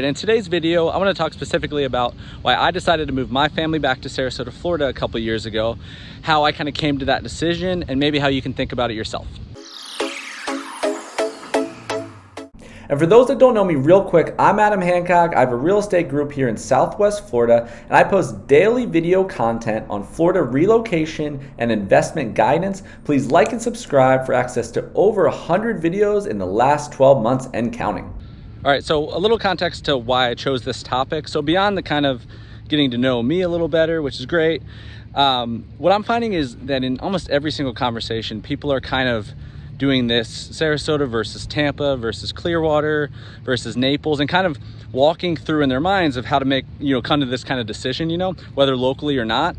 In today's video, I want to talk specifically about why I decided to move my family back to Sarasota, Florida a couple years ago, how I kind of came to that decision, and maybe how you can think about it yourself. And for those that don't know me real quick, I'm Adam Hancock. I have a real estate group here in Southwest Florida, and I post daily video content on Florida relocation and investment guidance. Please like and subscribe for access to over 100 videos in the last 12 months and counting. All right, so a little context to why I chose this topic. So beyond the kind of getting to know me a little better, which is great, what I'm finding is that in almost every single conversation, people are kind of doing this Sarasota versus Tampa versus Clearwater versus Naples, and kind of walking through in their minds of how to make, come to this kind of decision, whether locally or not.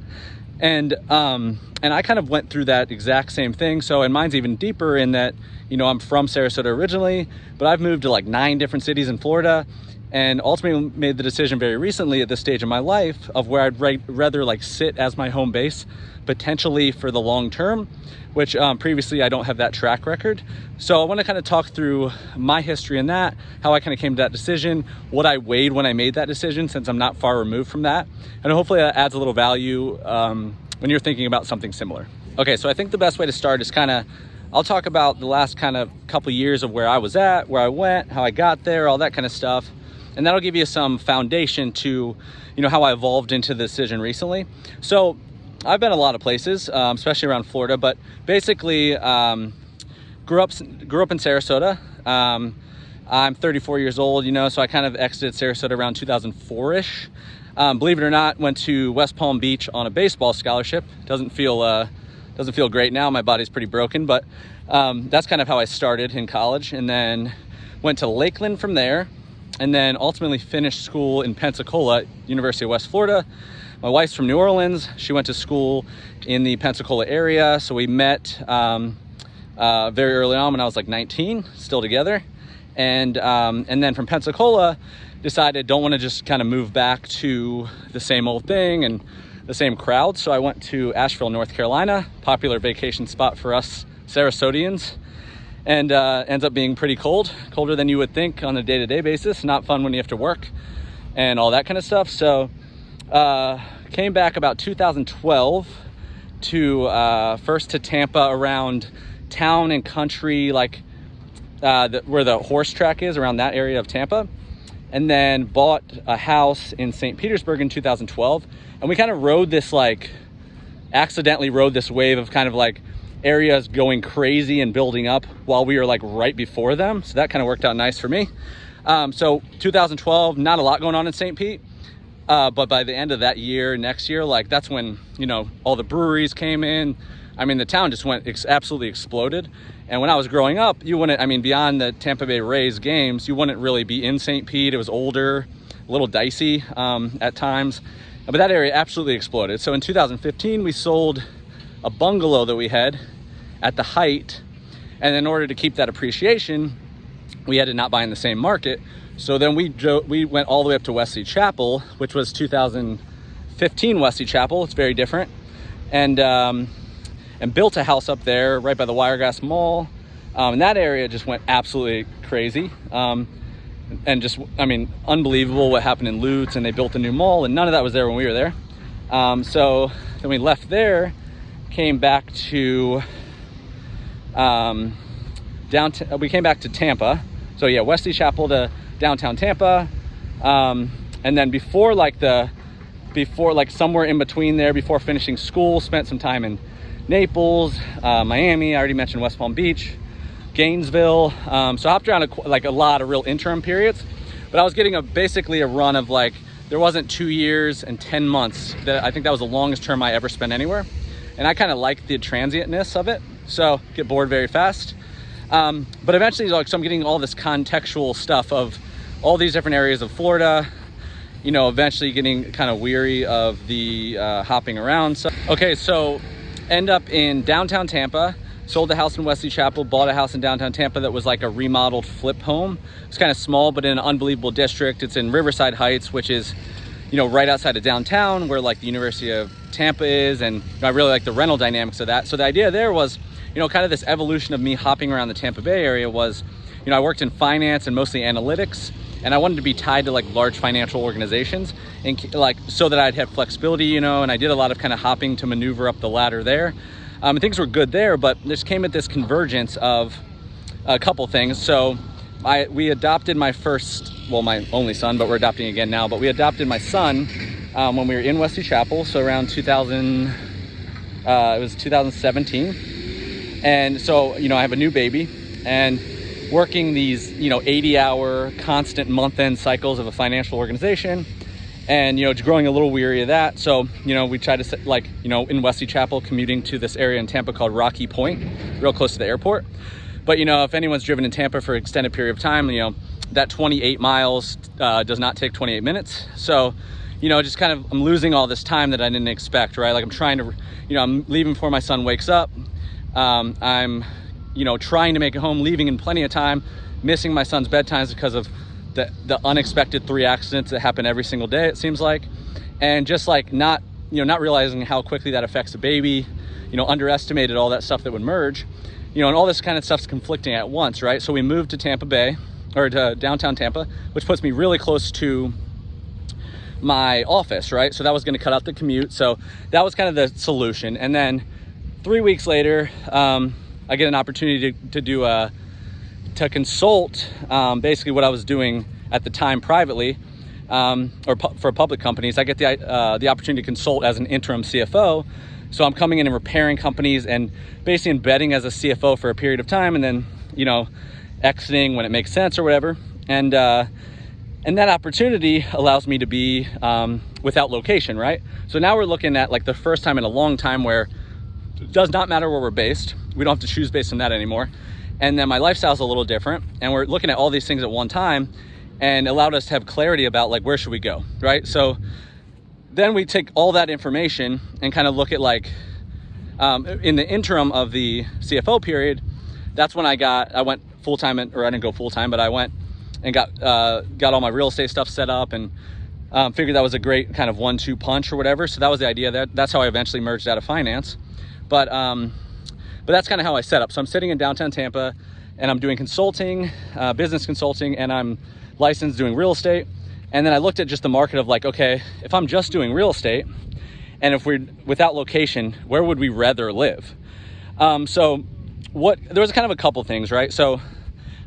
And I kind of went through that exact same thing. So, and mine's even deeper in that, I'm from Sarasota originally, but I've moved to like 9 different cities in Florida, and ultimately made the decision very recently at this stage of my life of where I'd rather like sit as my home base, potentially for the long term, which previously I don't have that track record. So I want to kind of talk through my history in that, how I kind of came to that decision, what I weighed when I made that decision, since I'm not far removed from that. And hopefully that adds a little value when you're thinking about something similar. Okay, so I think the best way to start is I'll talk about the last kind of couple years of where I was at, where I went, how I got there, all that kind of stuff. And that'll give you some foundation to, how I evolved into the decision recently. So I've been a lot of places, especially around Florida, but basically grew up in Sarasota. I'm 34 years old, so I kind of exited Sarasota around 2004-ish. Believe it or not, went to West Palm Beach on a baseball scholarship. Doesn't feel great now. My body's pretty broken, but that's kind of how I started in college, and then went to Lakeland from there, and then ultimately finished school in Pensacola, University of West Florida. My wife's from New Orleans. She went to school in the Pensacola area, so we met very early on when I was like 19, still together, and then from Pensacola decided don't want to just kind of move back to the same old thing and the same crowd. So I went to Asheville, North Carolina, popular vacation spot for us Sarasodians, and ends up being pretty cold, colder than you would think on a day-to-day basis. Not fun when you have to work and all that kind of stuff. So came back about 2012 to first to Tampa, around town and country, like where the horse track is, around that area of Tampa, and then bought a house in St. Petersburg in 2012. And we kind of accidentally rode this wave of kind of like areas going crazy and building up while we were like right before them. So that kind of worked out nice for me. So 2012, not a lot going on in St. Pete. But by the end of that year, next year, like that's when, all the breweries came in. I mean, the town just went absolutely exploded. And when I was growing up, beyond the Tampa Bay Rays games, you wouldn't really be in St. Pete. It was older, a little dicey at times. But that area absolutely exploded. So in 2015, we sold a bungalow that we had at the height. And in order to keep that appreciation, we had to not buy in the same market. So then we went all the way up to Wesley Chapel, which was 2015 Wesley Chapel. It's very different. And built a house up there right by the Wiregrass Mall. And that area just went absolutely crazy. And just, unbelievable what happened in Lutz, and they built a new mall, and none of that was there when we were there. So then we left there, came back to we came back to Tampa. So yeah, Wesley Chapel to downtown Tampa. And then before somewhere in between there, before finishing school, spent some time in Naples, Miami. I already mentioned West Palm Beach, Gainesville. So I hopped around a lot of real interim periods, but I was getting basically a run of there wasn't 2 years and 10 months. I think that was the longest term I ever spent anywhere. And I kind of liked the transientness of it. So get bored very fast. But eventually, so I'm getting all this contextual stuff of all these different areas of Florida, eventually getting kind of weary of the hopping around. So, okay, so end up in downtown Tampa, sold the house in Wesley Chapel, bought a house in downtown Tampa that was like a remodeled flip home. It's kind of small, but in an unbelievable district. It's in Riverside Heights, which is, right outside of downtown, where like the University of Tampa is. And I really like the rental dynamics of that. So the idea there was, kind of this evolution of me hopping around the Tampa Bay area was, I worked in finance and mostly analytics. and I wanted to be tied to like large financial organizations, and like so that I'd have flexibility, you know. And I did a lot of kind of hopping to maneuver up the ladder there. And things were good there, but this came at this convergence of a couple things. So we adopted my first, well, my only son, but we're adopting again now, but we adopted my son when we were in Wesley Chapel, so around 2017. And so, you know, I have a new baby, and working these, you know, 80-hour constant month-end cycles of a financial organization, and, you know, just growing a little weary of that. So, you know, we tried to, like, you know, in Wesley Chapel, commuting to this area in Tampa called Rocky Point, real close to the airport. But, you know, if anyone's driven in Tampa for an extended period of time, you know, that 28 miles does not take 28 minutes. So, you know, just kind of, I'm losing all this time that I didn't expect, right? Like I'm trying to, you know, I'm leaving before my son wakes up. I'm, you know, trying to make it home, leaving in plenty of time, missing my son's bedtimes because of the unexpected 3 accidents that happen every single day, it seems like. And just like not realizing how quickly that affects the baby, you know, underestimated all that stuff that would merge, you know, and all this kind of stuff's conflicting at once, right? So we moved to Tampa Bay, or to downtown Tampa, which puts me really close to my office, right? So that was going to cut out the commute. So that was kind of the solution. And then 3 weeks later, I get an opportunity to consult basically what I was doing at the time privately, for public companies. I get the opportunity to consult as an interim CFO. So I'm coming in and repairing companies and basically embedding as a CFO for a period of time, and then, you know, exiting when it makes sense or whatever. And that opportunity allows me to be without location, right? So now we're looking at like the first time in a long time where it does not matter where we're based. We don't have to choose based on that anymore. And then my lifestyle's a little different, and we're looking at all these things at one time, and allowed us to have clarity about like, where should we go, right? So then we take all that information and kind of look at like, in the interim of the CFO period, that's when I went full-time, or I didn't go full-time, but I went and got all my real estate stuff set up, and figured that was a great kind of 1-2 punch or whatever. So that was the idea there. That's how I eventually merged out of finance. But that's kind of how I set up. So I'm sitting in downtown Tampa, and I'm doing consulting, business consulting, and I'm licensed doing real estate. And then I looked at just the market of like, okay, if I'm just doing real estate, and if we're without location, where would we rather live? So there was kind of a couple things, right? So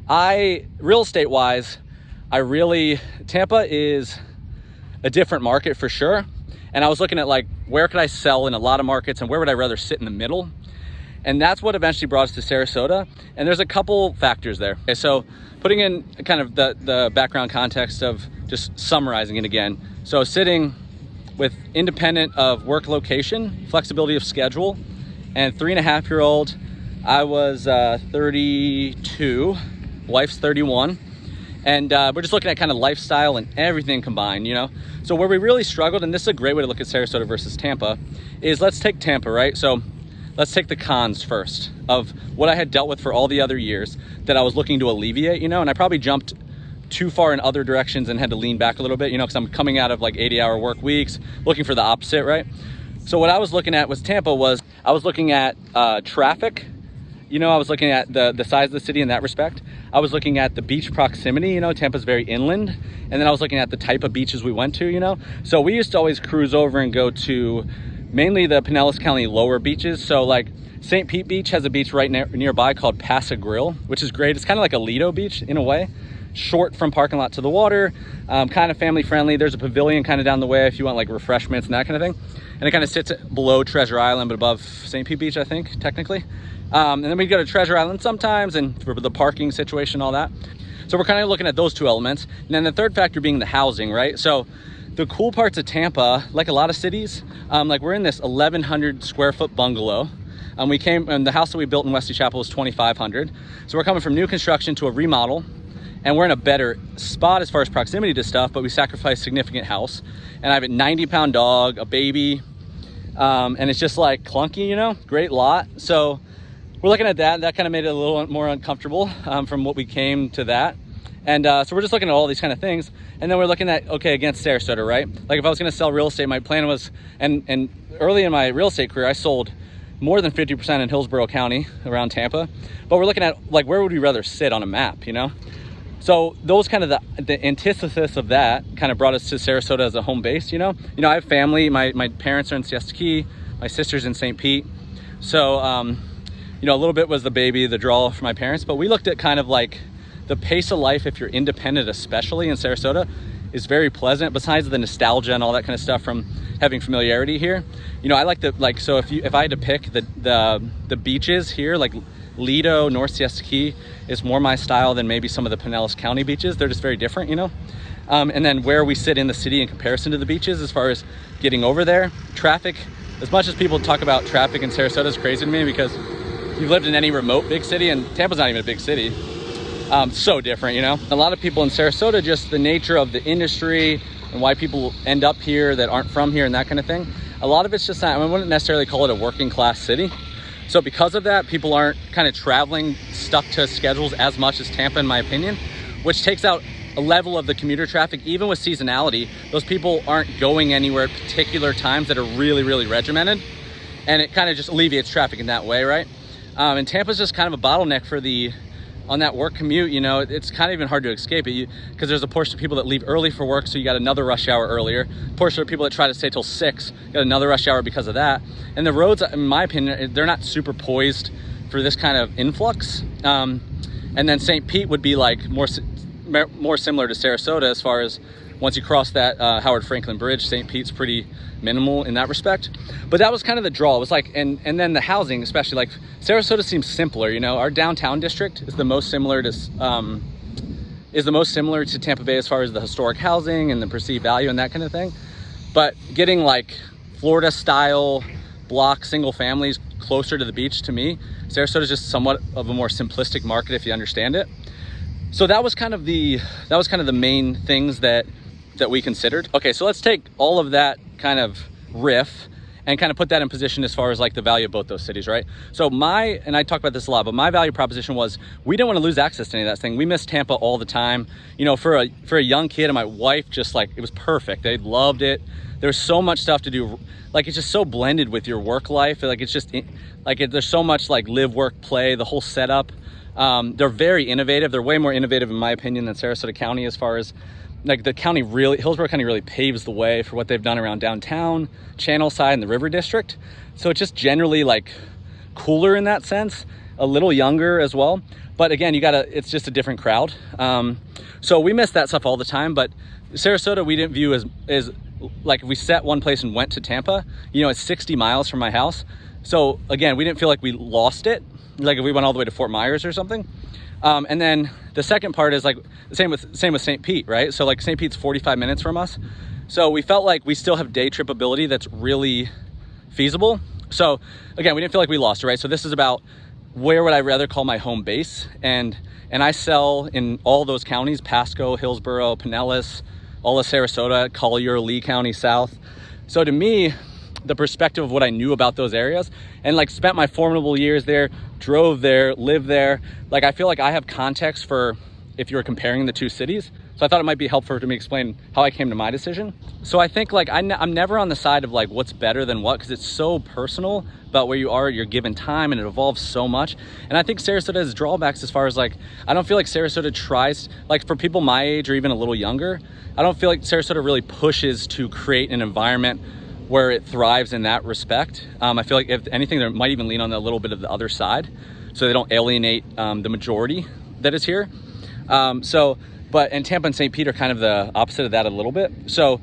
real estate wise, Tampa is a different market for sure. And I was looking at like, where could I sell in a lot of markets, and where would I rather sit in the middle? And that's what eventually brought us to Sarasota. And there's a couple factors there. Okay, so putting in kind of the background context of just summarizing it again. So sitting with independent of work location, flexibility of schedule, and 3.5-year-old, I was 32, wife's 31. And we're just looking at kind of lifestyle and everything combined, you know? So where we really struggled, and this is a great way to look at Sarasota versus Tampa, is let's take Tampa, right? So let's take the cons first of what I had dealt with for all the other years that I was looking to alleviate, you know? And I probably jumped too far in other directions and had to lean back a little bit, you know, because I'm coming out of like 80-hour work weeks, looking for the opposite, right? So what I was looking at was Tampa was, I was looking at traffic, you know, I was looking at the size of the city in that respect. I was looking at the beach proximity, you know, Tampa's very inland. And then I was looking at the type of beaches we went to, you know? So we used to always cruise over and go to mainly the Pinellas County lower beaches. So like St. Pete Beach has a beach right nearby called Paso Grill, which is great. It's kind of like a Lido Beach in a way, short from parking lot to the water, kind of family friendly. There's a pavilion kind of down the way if you want like refreshments and that kind of thing. And it kind of sits below Treasure Island, but above St. Pete Beach, I think, technically. And then we go to Treasure Island sometimes, and for the parking situation, all that. So we're kind of looking at those two elements. And then the third factor being the housing, right? So the cool parts of Tampa, like a lot of cities, like we're in this 1,100 square foot bungalow. And the house that we built in Wesley Chapel was 2,500. So we're coming from new construction to a remodel, and we're in a better spot as far as proximity to stuff, but we sacrificed significant house. And I have a 90-pound dog, a baby, and it's just like clunky, you know, great lot. So we're looking at that. That kind of made it a little more uncomfortable from what we came to that. And so we're just looking at all these kind of things. And then we're looking at, okay, against Sarasota, right? Like if I was going to sell real estate, my plan was, and early in my real estate career, I sold more than 50% in Hillsborough County around Tampa. But we're looking at like, where would we rather sit on a map, you know? So those kind of the antithesis of that kind of brought us to Sarasota as a home base, you know. I have family. My parents are in Siesta Key. My sister's in St. Pete. So, you know, a little bit was the baby, the draw for my parents. But we looked at kind of like the pace of life, if you're independent, especially in Sarasota, is very pleasant, besides the nostalgia and all that kind of stuff from having familiarity here. You know, I like so if I had to pick the beaches here, like Lido, North Siesta Key is more my style than maybe some of the Pinellas County beaches. They're just very different, you know. And then where we sit in the city in comparison to the beaches, as far as getting over there, traffic, as much as people talk about traffic in Sarasota is crazy to me, because you've lived in any remote big city, and Tampa's not even a big city. So different, you know. A lot of people in Sarasota, just the nature of the industry and why people end up here that aren't from here and that kind of thing. A lot of it's just not, I wouldn't necessarily call it a working class city. So because of that, people aren't kind of traveling stuck to schedules as much as Tampa, in my opinion, which takes out a level of the commuter traffic. Even with seasonality, those people aren't going anywhere at particular times that are really, really regimented. And it kind of just alleviates traffic in that way, right? And Tampa's just kind of a bottleneck for on that work commute. You know, it's kind of even hard to escape it, because there's a portion of people that leave early for work, so you got another rush hour earlier. A portion of people that try to stay till 6, got another rush hour because of that. And the roads, in my opinion, they're not super poised for this kind of influx. And then St. Pete would be like more similar to Sarasota, as far as once you cross that Howard Franklin Bridge, St. Pete's pretty minimal in that respect. But that was kind of the draw. It was like, and then the housing, especially, like Sarasota seems simpler, you know. Our downtown district is the most similar to Tampa Bay as far as the historic housing and the perceived value and that kind of thing. But getting like Florida style block single families closer to the beach, to me, Sarasota is just somewhat of a more simplistic market if you understand it. So that was kind of the main things that we considered. Okay, so let's take all of that kind of riff and kind of put that in position as far as like the value of both those cities, right? So and I talk about this a lot, but my value proposition was we didn't want to lose access to any of that thing. We missed Tampa all the time. You know, for a young kid, and my wife, just like, it was perfect. They loved it. There's so much stuff to do. Like, it's just so blended with your work life. Like, it's just like there's so much like live, work, play, the whole setup. They're very innovative. They're way more innovative, in my opinion, than Sarasota County, as far as like Hillsborough County really paves the way for what they've done around downtown, Channel Side, and the River District. So it's just generally like cooler in that sense, a little younger as well. But again, it's just a different crowd. So we miss that stuff all the time. But Sarasota, we didn't view as like, if we set one place and went to Tampa, you know, it's 60 miles from my house. So again, we didn't feel like we lost it, like if we went all the way to Fort Myers or something. And then the second part is like the same with St. Pete, right? So like St. Pete's 45 minutes from us. So we felt like we still have day trip ability that's really feasible. So again, we didn't feel like we lost it, right? So this is about where would I rather call my home base? And I sell in all those counties: Pasco, Hillsborough, Pinellas, all of Sarasota, Collier, Lee County, South. So to me, the perspective of what I knew about those areas, and like spent my formidable years there, drove there, lived there, like I feel like I have context for if you're comparing the two cities. So I thought it might be helpful to me explain how I came to my decision. So I think like I'm never on the side of like what's better than what, because it's so personal about where you are at your given time, and it evolves so much. And I think Sarasota has drawbacks as far as like, I don't feel like Sarasota tries, like for people my age or even a little younger, I don't feel like Sarasota really pushes to create an environment where it thrives in that respect. I feel like if anything, they might even lean on a little bit of the other side, so they don't alienate the majority that is here. And Tampa and St. Pete are kind of the opposite of that a little bit. So,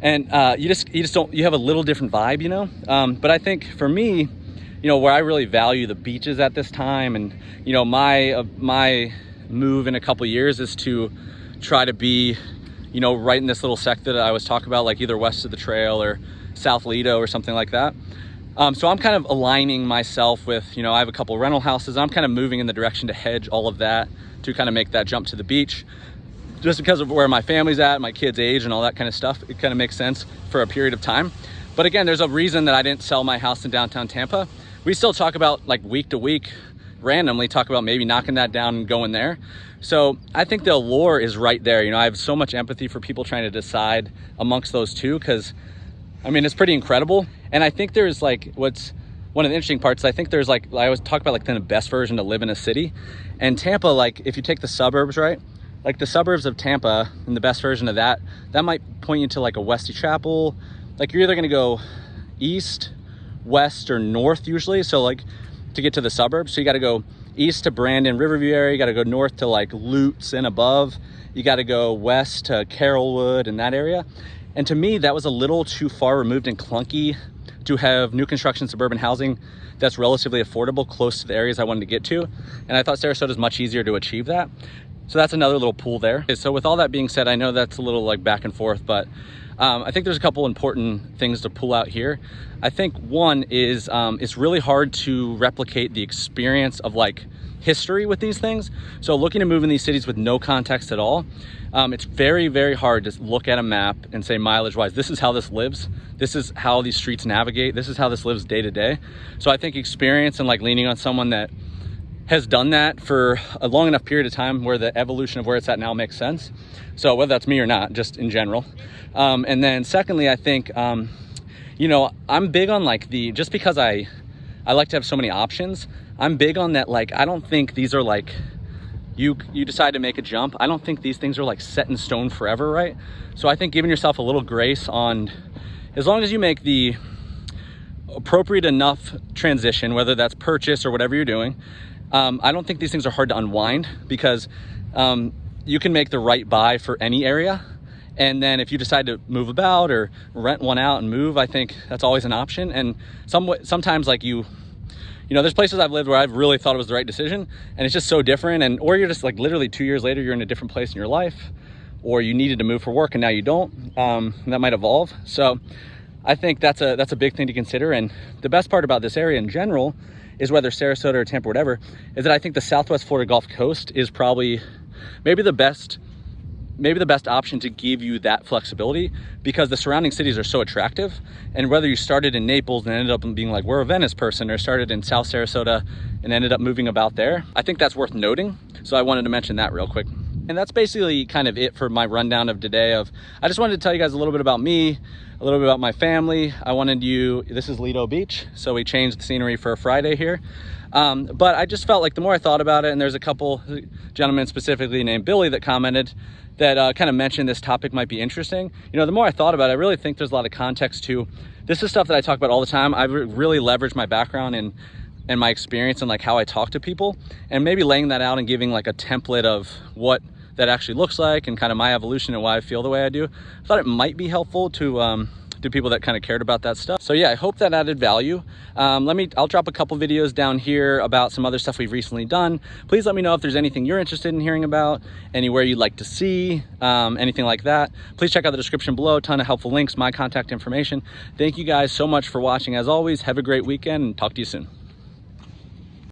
and you just don't, you have a little different vibe, you know? But I think for me, you know, where I really value the beaches at this time, and, you know, my move in a couple years is to try to be, you know, right in this little sector that I was talking about, like either west of the trail or South Lido or something like that. So I'm kind of aligning myself with, you know, I have a couple rental houses. I'm kind of moving in the direction to hedge all of that, to kind of make that jump to the beach, just because of where my family's at, my kids' age, and all that kind of stuff. It kind of makes sense for a period of time. But again, there's a reason that I didn't sell my house in downtown Tampa. We still talk about, like, week to week, randomly talk about maybe knocking that down and going there. So I think the allure is right there. You know, I have so much empathy for people trying to decide amongst those two, because I mean, it's pretty incredible. And I think there's like, what's one of the interesting parts, I think there's like, I always talk about like the best version to live in a city. And Tampa, like if you take the suburbs, right? like the suburbs of Tampa and the best version of that might point you to like a Westy Chapel. Like you're either gonna go east, west, or north usually. So like to get to the suburbs, so you gotta go east to Brandon, Riverview area, you gotta go north to like Lutz and above. You gotta go west to Carrollwood and that area. And to me, that was a little too far removed and clunky to have new construction suburban housing that's relatively affordable close to the areas I wanted to get to. And I thought Sarasota is much easier to achieve that. So that's another little pool there. Okay, so with all that being said, I know that's a little like back and forth, but I think there's a couple important things to pull out here. I think one is it's really hard to replicate the experience of like history with these things. So looking to move in these cities with no context at all, it's very, very hard to look at a map and say mileage wise, this is how this lives. This is how these streets navigate. This is how this lives day to day. So I think experience and like leaning on someone that has done that for a long enough period of time where the evolution of where it's at now makes sense. So whether that's me or not, just in general. And then secondly, I think, you know, I'm big on like just because I like to have so many options, I'm big on that. Like, I don't think these are like, you decide to make a jump. I don't think these things are like set in stone forever, right? So I think giving yourself a little grace on, as long as you make the appropriate enough transition, whether that's purchase or whatever you're doing, I don't think these things are hard to unwind because you can make the right buy for any area. And then if you decide to move about or rent one out and move, I think that's always an option. And sometimes like you know, there's places I've lived where I've really thought it was the right decision and it's just so different. And, or you're just like literally 2 years later, you're in a different place in your life, or you needed to move for work and now you don't. That might evolve. So I think that's a big thing to consider. And the best part about this area in general is whether Sarasota or Tampa or whatever, is that I think the Southwest Florida Gulf Coast is probably maybe the best option to give you that flexibility because the surrounding cities are so attractive. And whether you started in Naples and ended up being like, we're a Venice person, or started in South Sarasota and ended up moving about there, I think that's worth noting. So I wanted to mention that real quick. And that's basically kind of it for my rundown of today. I just wanted to tell you guys a little bit about me, a little bit about my family. This is Lido Beach, so we changed the scenery for a Friday here. But I just felt like the more I thought about it, and there's a couple gentlemen specifically named Billy that commented that kind of mentioned this topic might be interesting. You know, the more I thought about it, I really think there's a lot of context to, this is stuff that I talk about all the time. I've really leveraged my background and my experience and like how I talk to people, and maybe laying that out and giving like a template of what that actually looks like and kind of my evolution and why I feel the way I do. I thought it might be helpful to people that kind of cared about that stuff. So yeah, I hope that added value. I'll drop a couple videos down here about some other stuff we've recently done. Please let me know if there's anything you're interested in hearing about, anywhere you'd like to see, anything like that. Please check out the description below, a ton of helpful links, my contact information. Thank you guys so much for watching. As always, have a great weekend and talk to you soon.